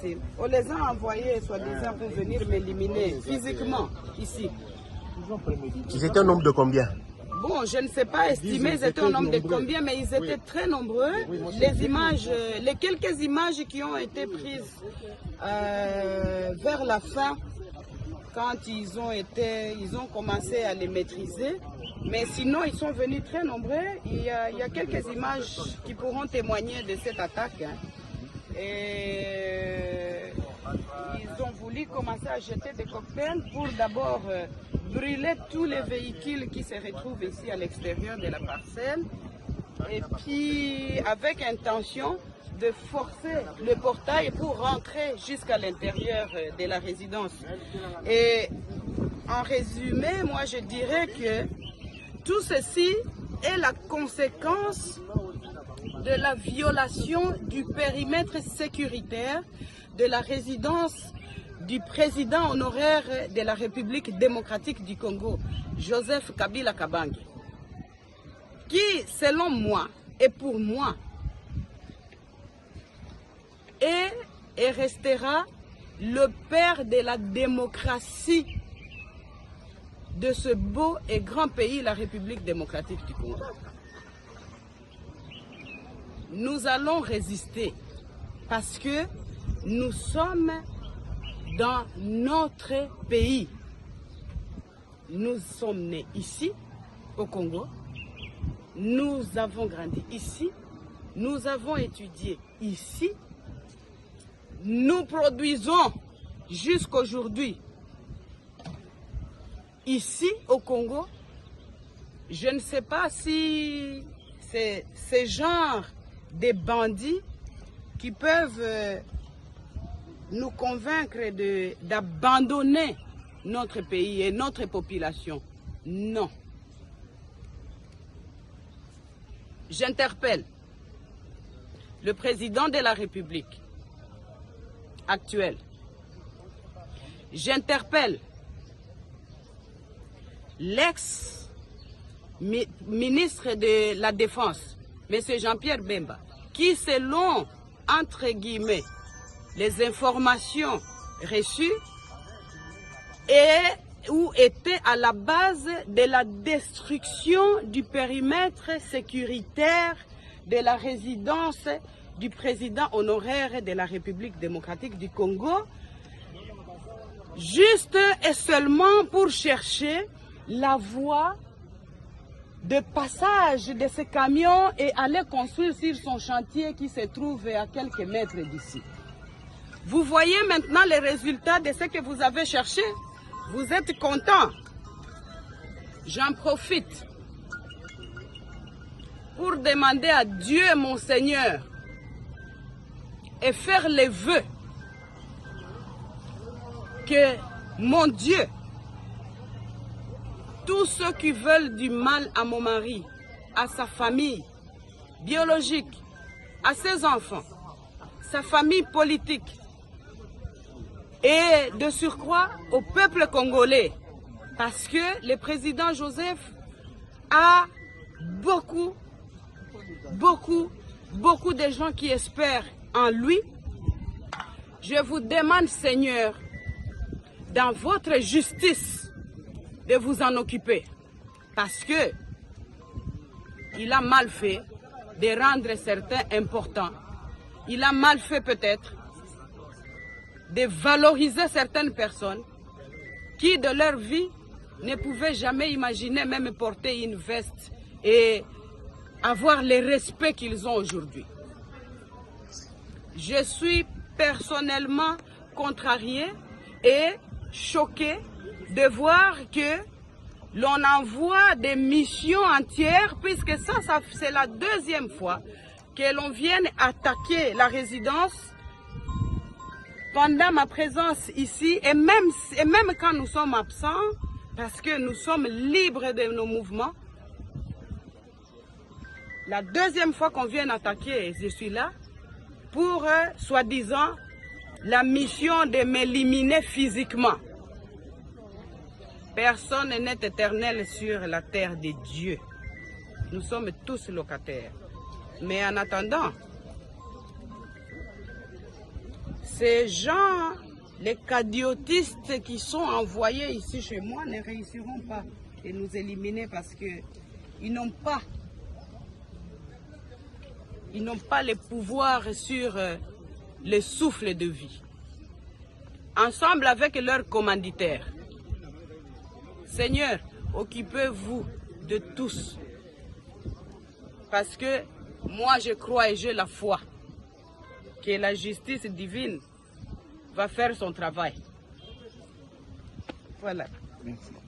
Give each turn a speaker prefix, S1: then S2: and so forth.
S1: Si. On les a envoyés, soi-disant, pour venir m'éliminer physiquement, ici.
S2: Ils étaient un nombre de combien?
S1: Bon, je ne sais pas estimer, ils étaient un nombre de combien, mais ils étaient très nombreux. Les images, les quelques images qui ont été prises vers la fin, quand ils ont commencé à les maîtriser. Mais sinon, ils sont venus très nombreux. Il y a quelques images qui pourront témoigner de cette attaque. Et ils ont voulu commencer à jeter des cocktails pour d'abord brûler tous les véhicules qui se retrouvent ici à l'extérieur de la parcelle. Et puis, avec intention de forcer le portail pour rentrer jusqu'à l'intérieur de la résidence. Et en résumé, moi je dirais que tout ceci est la conséquence de la violation du périmètre sécuritaire de la résidence du président honoraire de la République démocratique du Congo, Joseph Kabila Kabange, qui, selon moi et pour moi, est et restera le père de la démocratie de ce beau et grand pays, la République démocratique du Congo. Nous allons résister parce que nous sommes dans notre pays. Nous sommes nés ici, au Congo. Nous avons grandi ici. Nous avons étudié ici. Nous produisons jusqu'aujourd'hui ici au Congo. Je ne sais pas si c'est ce genre de bandits qui peuvent nous convaincre d'abandonner notre pays et notre population. Non. J'interpelle le président de la République actuel. J'interpelle l'ex-ministre de la Défense, M. Jean-Pierre Bemba, qui, selon, entre guillemets, les informations reçues, était à la base de la destruction du périmètre sécuritaire de la résidence du président honoraire de la République démocratique du Congo, juste et seulement pour chercher la voie de passage de ce camion et aller construire sur son chantier qui se trouve à quelques mètres d'ici. Vous voyez maintenant les résultats de ce que vous avez cherché. Vous êtes content. J'en profite pour demander à Dieu, mon Seigneur, et faire les vœux que, mon Dieu, tous ceux qui veulent du mal à mon mari, à sa famille biologique, à ses enfants, sa famille politique, et de surcroît au peuple congolais, parce que le président Joseph a beaucoup de gens qui espèrent en lui. Je vous demande, Seigneur, dans votre justice, de vous en occuper, parce que il a mal fait de rendre certains importants. Il a mal fait peut-être de valoriser certaines personnes qui, de leur vie, ne pouvaient jamais imaginer même porter une veste et avoir le respect qu'ils ont aujourd'hui. Je suis personnellement contrariée et choquée de voir que l'on envoie des missions entières, puisque ça c'est la deuxième fois que l'on vienne attaquer la résidence pendant ma présence ici, et même quand nous sommes absents, parce que nous sommes libres de nos mouvements. La deuxième fois qu'on vient attaquer, je suis là, pour, soi-disant, la mission de m'éliminer physiquement. Personne n'est éternel sur la terre de Dieu. Nous sommes tous locataires. Mais en attendant, ces gens, les cadiotistes qui sont envoyés ici chez moi ne réussiront pas de nous éliminer parce qu'ils n'ont pas le pouvoir sur le souffle de vie. Ensemble avec leurs commanditaires. Seigneur, occupez-vous de tous. Parce que moi je crois et j'ai la foi que la justice divine va faire son travail. Voilà.
S2: Merci.